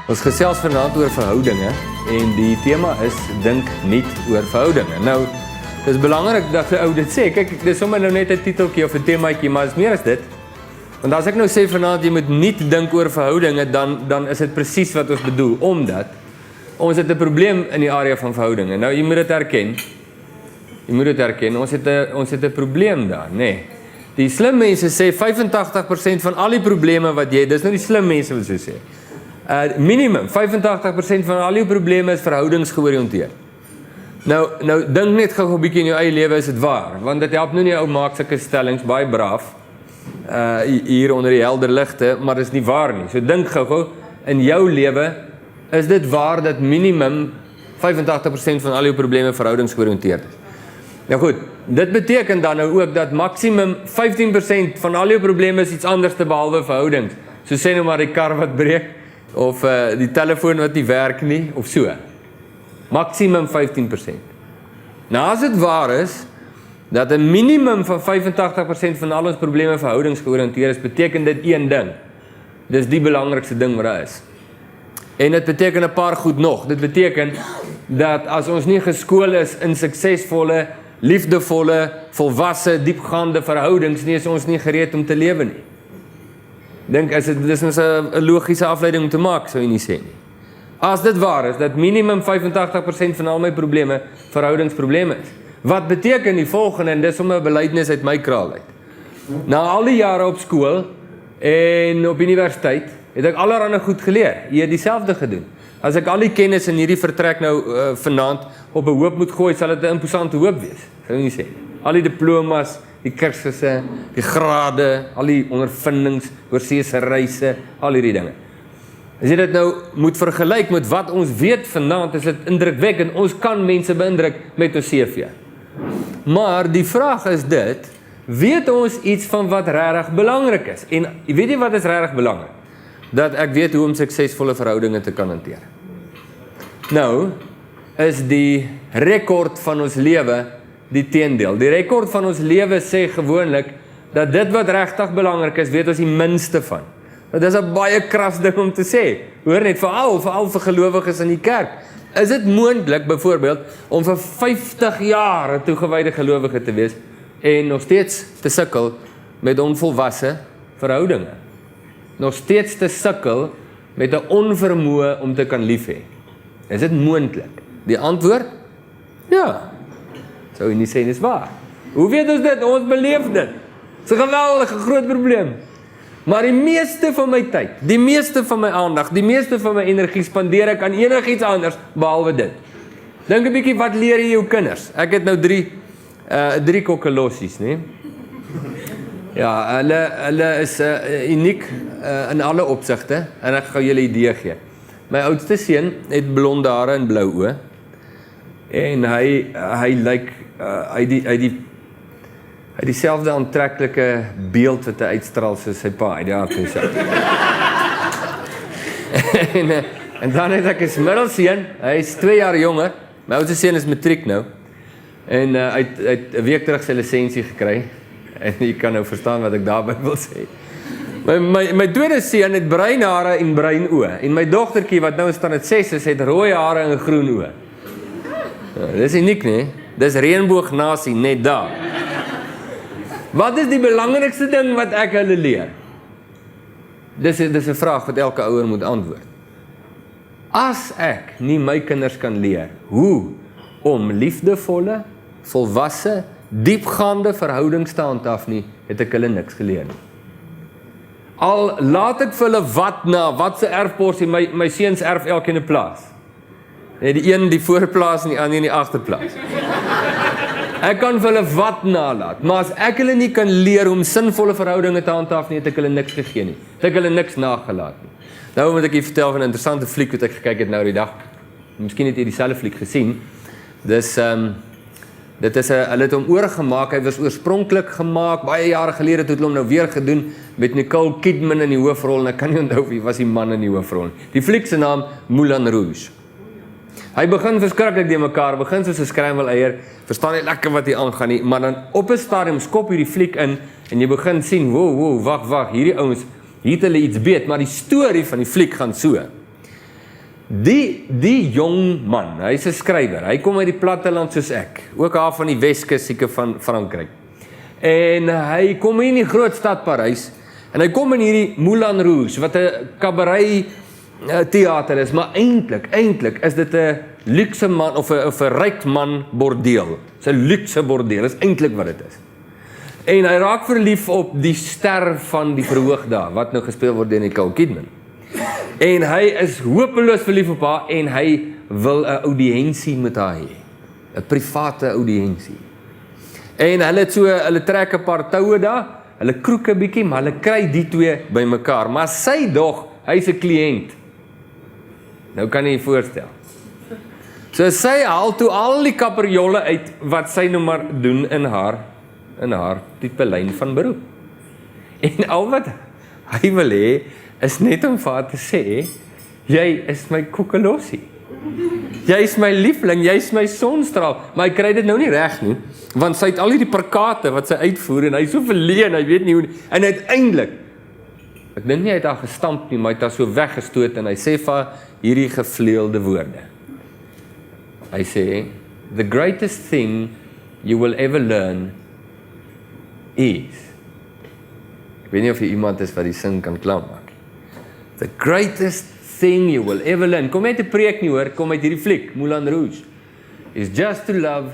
Ons gesels vanaand oor verhoudinge en die tema is dink nie oor verhoudinge. Nou, dit is belangrik dat 'n ou dit sê. Kyk, dis sommer nou net 'n titeltjie of 'n temaatjie, maar is meer as dit. Want as ek nou sê vanaand jy moet nie dink oor verhoudinge, dan is dit presies wat ons bedoel, omdat ons het 'n probleem in die area van verhoudinge. Nou, jy moet dit erken. Ons het 'n probleem daar, nê. Die slim mense sê 85% van al die probleme wat jy, dis nou die slim mense wat so sê. Minimum 85% van al jou probleme is verhoudingsgeoriënteerd. Nou dink net gou 'n bietjie in jou eie lewe, is dit waar? Want dit help nou nie ou maak sulke stellings baie braaf hier onder die helder ligte, maar dis nie waar nie. So dink gou in jou lewe, is dit waar dat minimum 85% van al jou probleme verhoudingsgeoriënteerd is. Nou goed, dit beteken dan nou ook dat maksimum 15% van al jou probleme is iets anders te behalwe verhoudings. So sê nou maar die kar wat breek, of die telefoon wat nie werk nie, of so. Maksimum 15%. Nou as dit waar is, dat 'n minimum van 85% van al ons probleme verhoudingsgeoriënteerd is, beteken dit een ding. Dis die belangrikste ding wat daar is. En dit beteken 'n paar goed nog. Dit beteken dat as ons nie geskool is in suksesvolle, liefdevolle, volwasse, diepgaande verhoudings nie, is ons nie gereed om te lewe nie. Dink, dis ons 'n logiese afleiding om te maak, sou jy nie sê nie. As dit waar is, dat minimum 85% van al my probleme verhoudingsprobleme is. Wat beteken die volgende, en dis sommer 'n belydenis uit my kraal uit. Na al die jare op skool en op universiteit, het ek allerhande goed geleer. Jy het dieselfde gedoen. As ek al die kennis in hierdie vertrek nou vanaand op 'n hoop moet gooi, sal dit 'n imposante hoop wees. Sou jy nie sê nie. Al die diplomas, die kursusse, die grade, al die ondervindings, oorseese reise, al hierdie dinge. As jy dit nou moet vergelyk met wat ons weet vanaand, is dit indrukwekkend. Ons kan mense beïndruk met ons CV. Maar die vraag is dit, weet ons iets van wat regtig belangrik is? En weet jy wat is regtig belangrik? Dat ek weet hoe om suksesvolle verhoudinge te kan hanteer. Nou, is die rekord van ons lewe die teendeel. Die rekord van ons lewe sê gewoonlik dat dit wat regtig belangrik is, weet ons die minste van. Dit is 'n baie kras ding om te sê. Hoor net, veral vir gelowiges in die kerk. Is dit moontlik byvoorbeeld om vir 50 jaar 'n toegewyde gelowige te wees en nog steeds te sukkel met onvolwasse verhoudinge? Nog steeds te sukkel met 'n onvermoë om te kan lief hê? Is dit moontlik? Die antwoord? Ja. Sou jy nie sê dis waar? Hoe weet ons dit? Ons beleef dit. Dis 'n geweldige groot probleem. Maar die meeste van my tyd, die meeste van my aandag, die meeste van my energie spandeer ek aan enigiets anders behalwe dit. Dink 'n bietjie, wat leer jy jou kinders? Ek het nou drie kokkelossies, né? Ja, hulle is uniek in alle opsigte, en ek gaan julle 'n idee gee. My oudste seun het blonde hare en blou oë, en hy lyk, hy het dieselfde aantreklike beeld wat hy uitstraal soos sy pa, uit die hart van sy. En dan het ek 'n middelseun, hy is 2 jaar jonger, my oudste seun is matriek nou, en hy het 'n week terug sy lisensie gekry, en jy kan nou verstaan wat ek daarby wil sê. My tweede seun het bruin hare en bruin oë, en my dogtertjie wat nou in standaard 6 is, het rooi hare en groen oë. Dis uniek, nee? Dis reënboognasie net daar. Wat is die belangrikste ding wat ek hulle leer? Dis 'n vraag wat elke ouer moet antwoord. As ek nie my kinders kan leer hoe om liefdevolle, volwasse, diepgaande verhoudings te handhaaf nie, het ek hulle niks geleer nie. Al laat ek vir hulle wat se erfporsie, my seuns erf elkeen 'n plaas. Die een die voorplaas en die ander in die agterplaas. Ek kan vir hulle wat nalaat, maar as ek hulle nie kan leer om sinvolle verhoudinge te handhaaf nie, het ek hulle niks gegee nie. Het ek hulle niks nagelaat nie. Nou moet ek jy vertel van 'n interessante fliek wat ek gekyk het nou die dag. Miskien het jy dieselfde fliek gesien. Dit is hulle het hom oorgemaak. Hy was oorspronklik gemaak baie jare gelede, het hulle hom nou weer gedoen met Nicole Kidman in die hoofrol, en ek kan nie onthou wie was die man in die hoofrol. Die fliek se naam Moulin Rouge. Hy begin verskriklik die mekaar, begin soos 'n scramble eier, verstaan nie lekker wat hier aangaan nie, maar dan op 'n stadium skop hierdie fliek in, en jy begin sien, wag, hierdie ouens, hier het hulle iets beet, maar die storie van die fliek gaan so. Die jong man, hy is 'n skrywer, hy kom uit die platteland soos ek, ook daar van die Weskus seker van Frankryk. En hy kom hier in die groot stad Parys, en hy kom in hierdie Moulin Rouge, wat 'n cabaret theater is, maar eintlik is dit 'n luxe man, of 'n ryk man bordeel. Dis 'n luxe bordeel, dis eintlik wat dit is. En hy raak verlief op die ster van die verhoogda, wat nou gespeel word deur Nicole Kidman. En hy is hopeloos verlief op haar, en hy wil 'n audiensie met haar hê. 'n Private audiensie. En hulle trek 'n paar toue daar, hulle kroek 'n bietjie, maar hulle kry die twee bymekaar. Maar sy dog, hy's 'n kliënt. Nou kan jy je voorstel. So sy haal toe al die kaperjolle uit wat sy nou maar doen in haar tipe lyn van beroep. En al wat hy wil hê is net om vir haar te sê, jy is my kokkelossie. Jy is my liefling, jy is my sonstraal. Maar hy kry dit nou nie reg nie, want sy het al hierdie perkate wat sy uitvoer en hy is so verleen, hy weet nie hoe nie. En uiteindelik, ek dink nie hy het haar gestamp nie, maar hy het haar so weggestoot en hy sê vir haar hierdie gevleelde woorde. Hy sê, the greatest thing you will ever learn is. Ek weet nie of jy iemand is wat die sin kan klaarmaak. The greatest thing you will ever learn. Kom uit 'n preek nie hoor, kom uit hierdie fliek, Moulin Rouge. Is just to love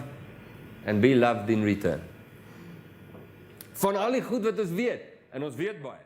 and be loved in return. Van al die goed wat ons weet, en ons weet baie.